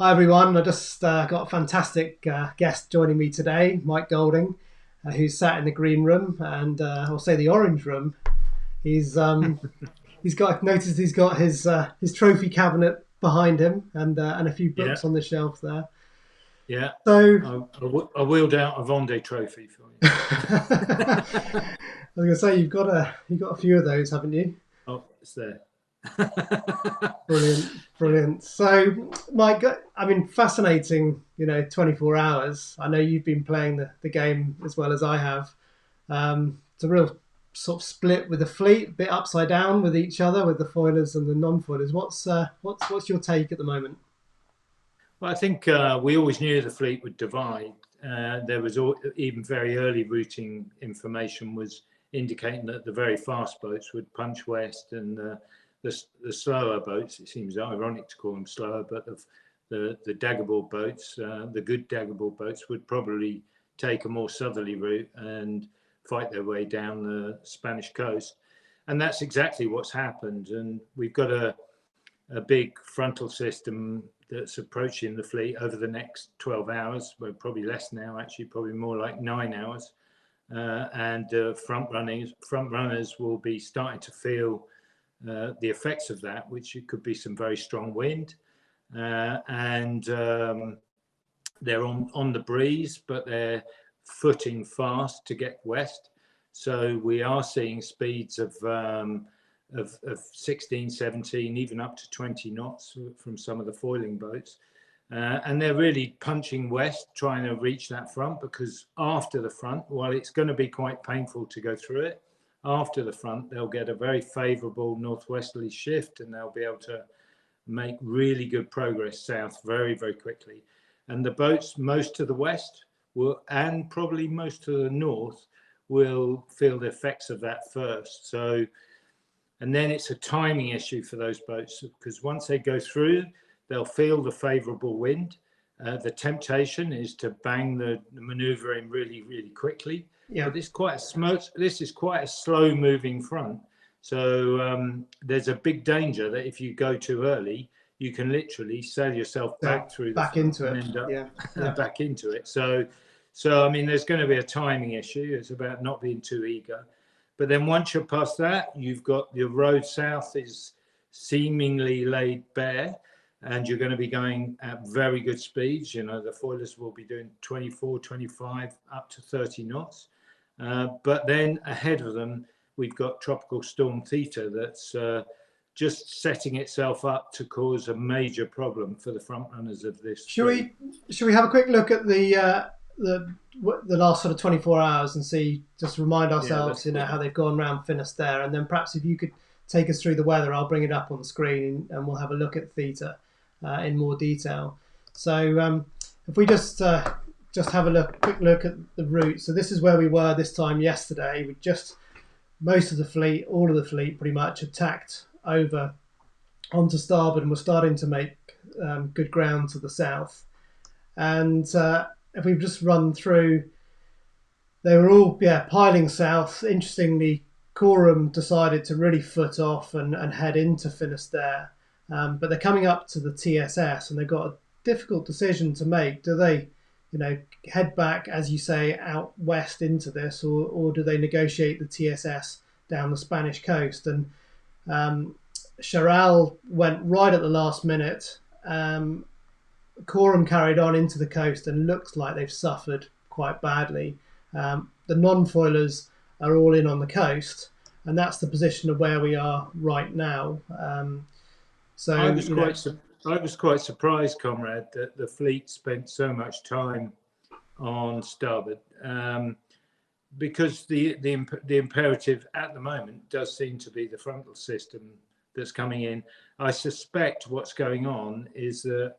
Hi everyone. I just got a fantastic guest joining me today, Mike Golding, who's sat in the green room and I'll say the orange room. He's he's got noticed he's got his trophy cabinet behind him and a few Yeah, books on the shelf there. yeah. So I wheeled out a Vendée trophy for I was going to say you've got a few of those, haven't you? you. Oh, it's there. Brilliant, Yeah, brilliant. So, Mike, I mean, fascinating. 24 hours. I know you've been playing the game as well as I have. It's a real sort of split with the fleet, a bit upside down with each other, with the foilers and the non-foilers. What's your take at the moment? well, I think we always knew the fleet would divide. There was even very early routing information was indicating that the very fast boats would punch west, and the slower boats. It seems ironic to call them slower, but the daggable boats, the good daggable boats, would probably take a more southerly route and fight their way down the Spanish coast. And that's exactly what's happened. And we've got a big frontal system that's approaching the fleet over the next 12 hours. Well, probably less now, actually, probably more like 9 hours. And front runners will be starting to feel the effects of that, which it could be some very strong wind. And they're on the breeze, but they're footing fast to get west. So we are seeing speeds of 16, 17, even up to 20 knots from some of the foiling boats. And they're really punching west, trying to reach that front, because after the front, while it's going to be quite painful to go through it, after the front, they'll get a very favourable northwesterly shift and they'll be able to make really good progress south very, very quickly. And the boats most to the west will, and probably most to the north, will feel the effects of that first. So, and then it's a timing issue for those boats, because once they go through, they'll feel the favorable wind. The temptation is to bang the maneuver in really, really quickly. Yeah, But this is quite a slow moving front. So there's a big danger that if you go too early, you can literally sail yourself back through the back front into and it. end up Yeah, yeah, back into it. So I mean, there's going to be a timing issue. It's about not being too eager. But then once you're past that, you've got your road south is seemingly laid bare, and you're going to be going at very good speeds. You know, the foilers will be doing 24, 25, up to 30 knots. But then ahead of them, we've got Tropical Storm Theta that's just setting itself up to cause a major problem for the front runners of this Should fleet. we should we have a quick look at the last sort of 24 hours and see, just remind Yeah, ourselves, that's how they've gone round Finisterre, and then perhaps if you could take us through the weather, I'll bring it up on the screen and we'll have a look at Theta in more detail. So if we just have a quick look at the route. So this is where we were this time yesterday. We just most of the fleet, all of the fleet, pretty much attacked over onto starboard and we're starting to make good ground to the south. And if we've just run through, they were all piling south. Interestingly, Coram decided to really foot off and head into Finisterre, but they're coming up to the TSS and they've got a difficult decision to make. Do they, head back, as you say, out west into this, or do they negotiate the TSS down the Spanish coast? And Charal went right at the last minute. Coram carried on into the coast and looks like they've suffered quite badly. The non-foilers are all in on the coast, and that's the position of where we are right now. So I was quite I was quite surprised, Conrad, that the fleet spent so much time on starboard, because the imperative at the moment does seem to be the frontal system that's coming in. I suspect what's going on is that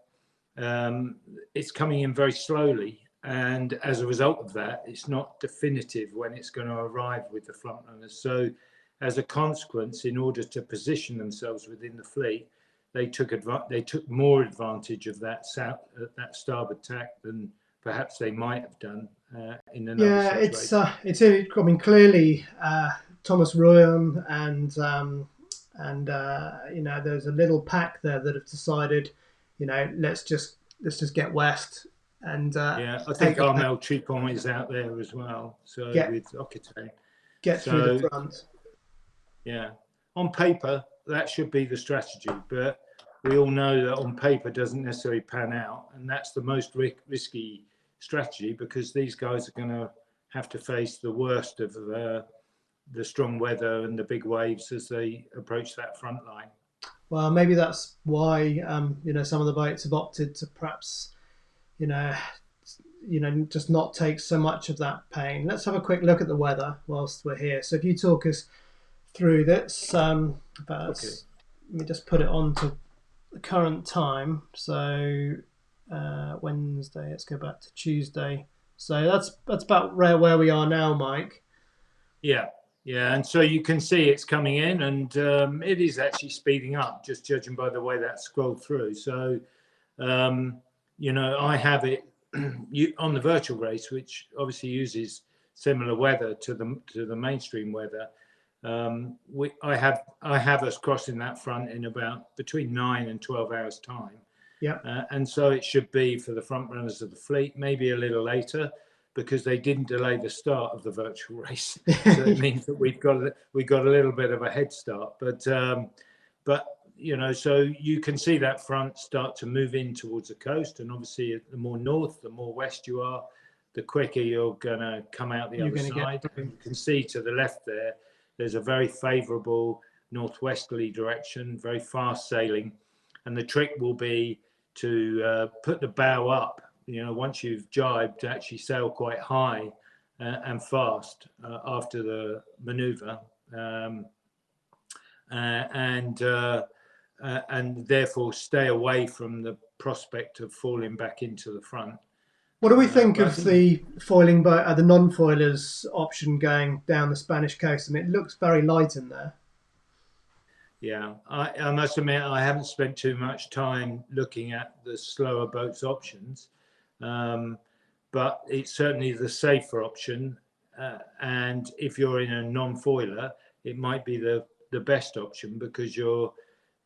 it's coming in very slowly, and as a result of that, it's not definitive when it's going to arrive with the front runners. So, as a consequence, in order to position themselves within the fleet, they took more advantage of that starboard tack than perhaps they might have done in another yeah, situation. I mean, clearly Thomas Ruan and there's a little pack there that have decided, let's just just get west and Yeah, I take think the Armel Tripon is out there as well. So get with Occitan. get through the So front. yeah, on paper that should be the strategy, but we all know that on paper doesn't necessarily pan out, and that's the most risky strategy because these guys are going to have to face the worst of the strong weather and the big waves as they approach that front line. Well, maybe that's why some of the boats have opted to perhaps you know just not take so much of that pain. Let's have a quick look at the weather whilst we're here. So if you talk us through this, Okay. let me just put it on to the current time. So Wednesday. Let's go back to Tuesday. So that's about where we are now, Mike. Yeah, yeah, and so you can see it's coming in, and it is actually speeding up, just judging by the way that scrolled through. So, I have it on the virtual race, which obviously uses similar weather to the mainstream weather. I have us crossing that front in about between 9 and 12 hours time. Yeah. And so it should be for the front runners of the fleet, maybe a little later, because they didn't delay the start of the virtual race. So it means that we got a little bit of a head start. But so you can see that front start to move in towards the coast, and obviously the more north, the more west you are, the quicker you're going to come out the other side. And you can see to the left there's a very favourable northwesterly direction, very fast sailing, and the trick will be to put the bow up. Once you've jibed, to actually sail quite high and fast after the manoeuvre, and therefore stay away from the prospect of falling back into the front. What do we think of the foiling boat, the non-foilers option going down the Spanish coast? I mean, it looks very light in there. Yeah, I must admit I haven't spent too much time looking at the slower boats options, but it's certainly the safer option. And if you're in a non-foiler, it might be the best option because you're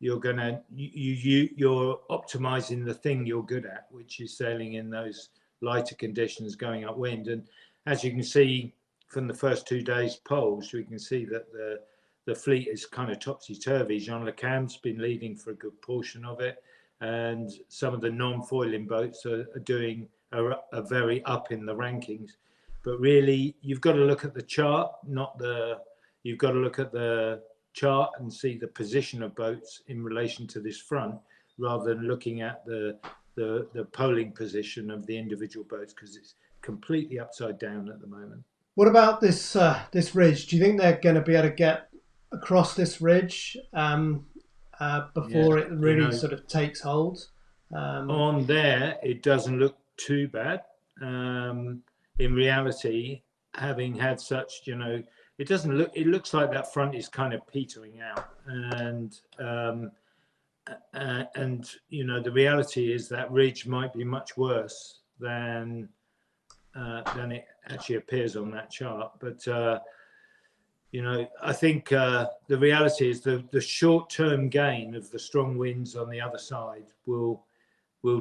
optimizing the thing you're good at, which is sailing in those lighter conditions going upwind. And as you can see from the first 2 days polls, we can see that the fleet is kind of topsy-turvy. Jean Le Cam's been leading for a good portion of it, and some of the non-foiling boats are very up in the rankings. But really, you've got to look at the chart, you've got to look at the chart and see the position of boats in relation to this front, rather than looking at the polling position of the individual boats, because it's completely upside down at the moment. What about this ridge? Do you think they're going to be able to get across this ridge before it really sort of takes hold? On there, it doesn't look too bad. In reality, having had such, it doesn't look. It looks like that front is kind of petering out, and the reality is that ridge might be much worse than it actually appears on that chart. But I think the reality is the short-term gain of the strong winds on the other side will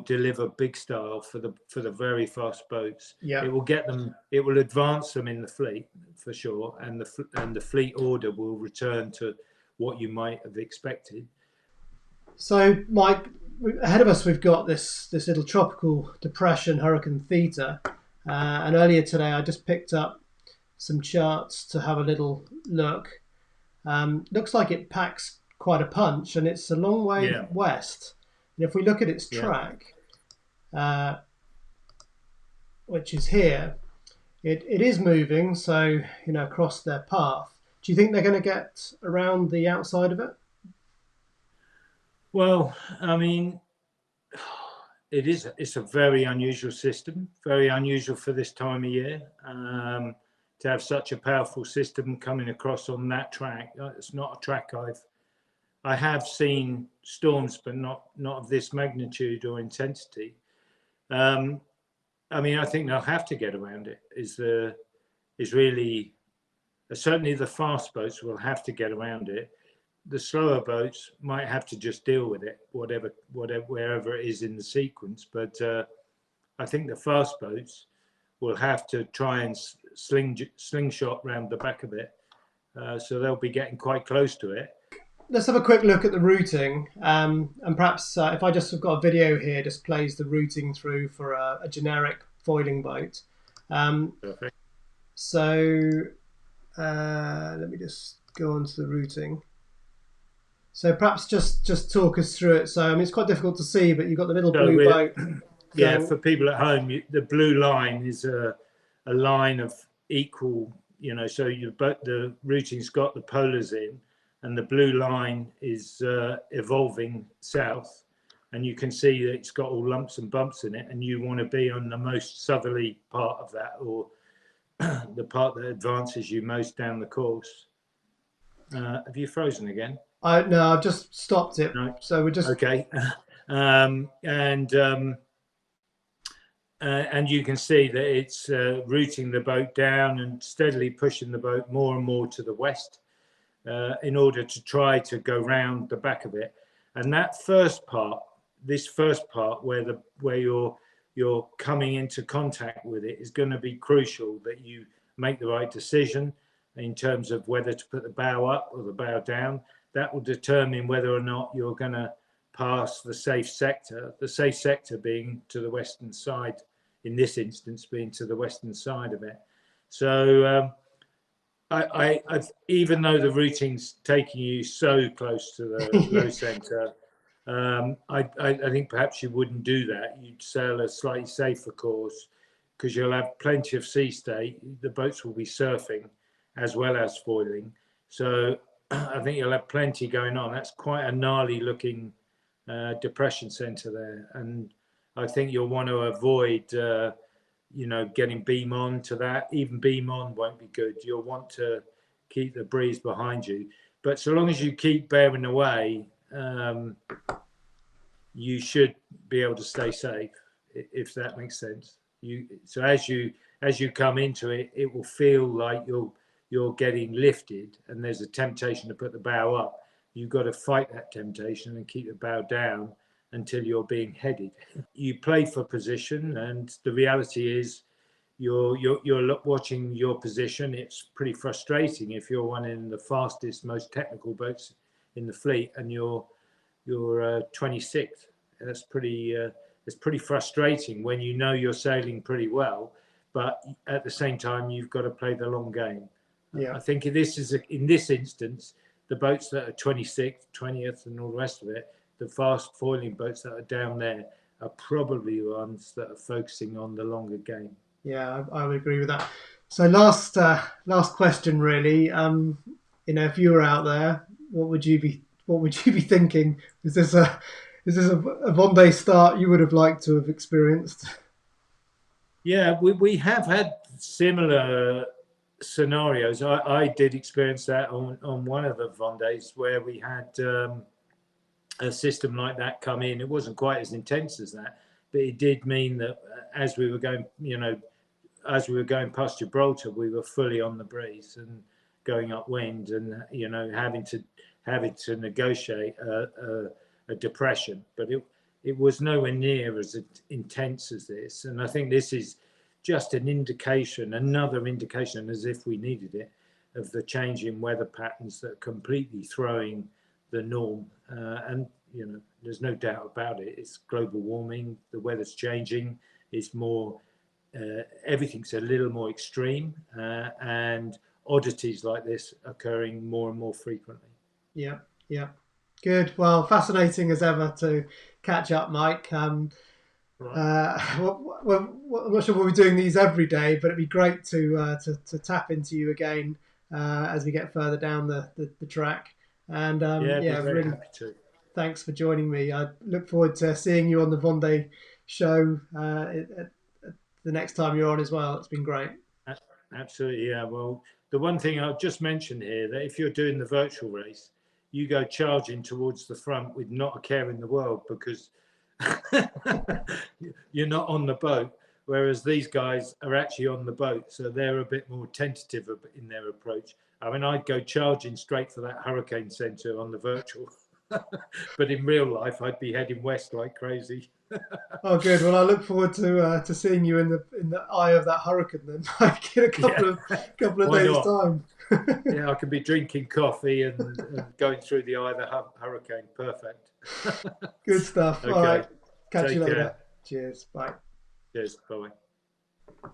deliver big style for the very fast boats. Yeah. It will get them. It will advance them in the fleet for sure, and the fleet order will return to what you might have expected. So, Mike, ahead of us, we've got this little tropical depression, Hurricane Theta, and earlier today I just picked up some charts to have a little look. Looks like it packs quite a punch, and it's a long way west. And if we look at its track, which is here, it is moving, so across their path. Do you think they're going to get around the outside of it? Well, I mean, it's a very unusual system, very unusual for this time of year. To have such a powerful system coming across on that track. It's not a track I have seen storms, but not of this magnitude or intensity. I mean, I think they'll have to get around it. Certainly the fast boats will have to get around it. the slower boats might have to just deal with it, wherever it is in the sequence. But I think the fast boats will have to try and slingshot round the back of it, so they'll be getting quite close to it. Let's have a quick look at the routing, and perhaps if I just have got a video here, just plays the routing through for a generic foiling boat. Perfect. So let me just go on to the routing. So perhaps just talk us through it. So I mean, it's quite difficult to see, but you've got the little blue boat. Yeah, for people at home, the blue line is a line of equal, so the routing's got the polars in, and the blue line is evolving south, and you can see that it's got all lumps and bumps in it, and you want to be on the most southerly part of that, or the part that advances you most down the course. Have you frozen again? No, I've just stopped it. No. So we're just okay. And you can see that it's routing the boat down and steadily pushing the boat more and more to the west in order to try to go round the back of it. And that first part, where you're coming into contact with it, is going to be crucial that you make the right decision in terms of whether to put the bow up or the bow down. That will determine whether or not you're going to pass the safe sector being to the western side, in this instance being to the western side of it. So I've, even though the routing's taking you so close to the low center, I think perhaps you wouldn't do that. You'd sail a slightly safer course, because you'll have plenty of sea state. The boats will be surfing as well as foiling. So I think you'll have plenty going on. That's quite a gnarly looking depression center there. And I think you'll want to avoid, getting beam on to that. Even beam on won't be good. You'll want to keep the breeze behind you. But so long as you keep bearing away, you should be able to stay safe, if that makes sense. So as you come into it, it will feel like you're getting lifted, and there's a temptation to put the bow up. You've got to fight that temptation and keep the bow down until you're being headed. You play for position, and the reality is you're watching your position. It's pretty frustrating if you're one in the fastest, most technical boats in the fleet, and you're 26th. That's pretty frustrating when you know you're sailing pretty well, but at the same time you've got to play the long game. Yeah. I think in this instance, the boats that are 26th, 20th, and all the rest of it, the fast foiling boats that are down there are probably the ones that are focusing on the longer game. Yeah, I would agree with that. So last question, really. If you were out there, what would you be thinking? Is this a Vendée start you would have liked to have experienced? Yeah, we have had similar scenarios. I did experience that on one of the Vendées, where we had a system like that come in. It wasn't quite as intense as that, but it did mean that as we were going past Gibraltar, we were fully on the breeze and going upwind, and having to negotiate a depression. But it was nowhere near as intense as this. And I think this is just another indication, as if we needed it, of the changing weather patterns that are completely throwing the norm. And there's no doubt about it. It's global warming. The weather's changing. It's more, everything's a little more extreme, and oddities like this occurring more and more frequently. Yeah. Good. Well, fascinating as ever to catch up, Mike. Right. I'm not sure we'll be doing these every day, but it'd be great to tap into you again as we get further down the track. And really happy to. Thanks for joining me. I look forward to seeing you on the Vendée show the next time you're on as well. It's been great. Absolutely, yeah. Well, the one thing I'll just mention here, that if you're doing the virtual race, you go charging towards the front with not a care in the world, because you're not on the boat. whereas these guys are actually on the boat, so they're a bit more tentative in their approach. I mean, I'd go charging straight for that hurricane center on the virtual, but in real life, I'd be heading west like crazy. Oh, good. Well, I look forward to seeing you in the eye of that hurricane then, like in a couple of Why days' not? time. Yeah, I could be drinking coffee and going through the eye of the hurricane. Perfect. Good stuff. Okay. All right. Catch Take you later. care. Cheers. Bye. Cheers. Bye.